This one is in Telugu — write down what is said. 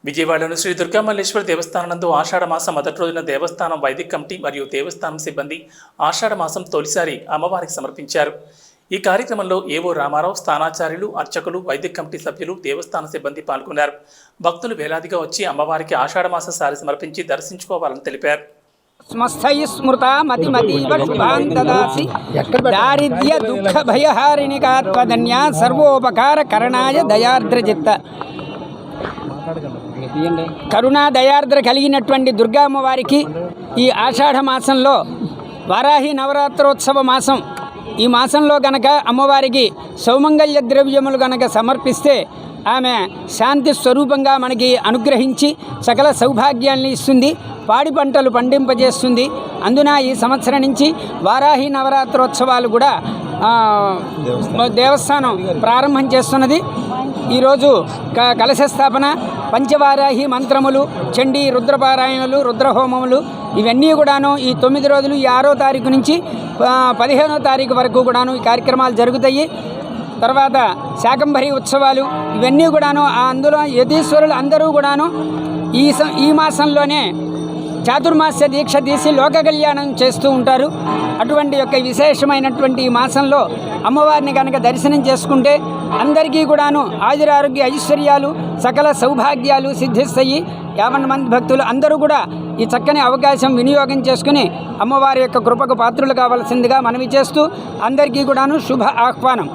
విజయవాడలోని శ్రీ దుర్గామల్లేశ్వర దేవస్థానం నందు ఆషాఢ మాసం మొదటి రోజున దేవస్థానం వైదిక కమిటీ మరియు దేవస్థానం సిబ్బంది ఆషాఢ మాసం తొలిసారి అమ్మవారికి సమర్పించారు. ఈ కార్యక్రమంలో ఏవో రామారావు, స్థానాచార్యులు, అర్చకులు, వైదిక కమిటీ సభ్యులు, దేవస్థాన సిబ్బంది పాల్గొన్నారు. భక్తులు వేలాదిగా వచ్చి అమ్మవారికి ఆషాఢ మాస సారి సమర్పించి దర్శించుకోవాలని తెలిపారు. స్మస్థైస్మృత మతిమతీవ శుభాన్ దదాసి దారిద్ర్య దుఃఖ భయహారిణికాత్మధన్య సర్వోపకార కరణాయ దయార్ద్రజిత్త. కరుణా దయార్ద్ర కలిగినటువంటి దుర్గామ్మవారికి ఈ ఆషాఢ మాసంలో వారాహి నవరాత్రోత్సవ మాసం. ఈ మాసంలో గనక అమ్మవారికి సౌమంగళ్య ద్రవ్యములు గనక సమర్పిస్తే ఆమె శాంతి స్వరూపంగా మనకి అనుగ్రహించి సకల సౌభాగ్యాన్ని ఇస్తుంది, పాడి పంటలు పండింపజేస్తుంది. అందున ఈ సంవత్సరం నుంచి వారాహి నవరాత్రోత్సవాలు కూడా దేవస్థానం ప్రారంభం చేస్తున్నది. ఈరోజు కలశ స్థాపన, పంచవారాహి మంత్రములు, చండీ రుద్రపారాయణలు, రుద్రహోమములు ఇవన్నీ కూడాను ఈ 9 రోజులు, ఈ 6వ తారీఖు నుంచి 15వ తారీఖు వరకు కూడాను ఈ కార్యక్రమాలు జరుగుతాయి. తర్వాత శాకంభరి ఉత్సవాలు ఇవన్నీ కూడాను అందులో యతీశ్వరులు అందరూ కూడాను ఈ మాసంలోనే చాతుర్మాస్య దీక్ష తీసి లోక కళ్యాణం చేస్తూ ఉంటారు. అటువంటి యొక్క విశేషమైనటువంటి ఈ మాసంలో అమ్మవారిని కనుక దర్శనం చేసుకుంటే అందరికీ కూడాను ఆయురారోగ్య ఐశ్వర్యాలు సకల సౌభాగ్యాలు సిద్ధిస్తాయి. 50 మంది భక్తులు అందరూ కూడా ఈ చక్కని అవకాశం వినియోగం చేసుకుని అమ్మవారి యొక్క కృపకు పాత్రులు కావాల్సిందిగా మనవి చేస్తూ అందరికీ కూడాను శుభ ఆహ్వానం.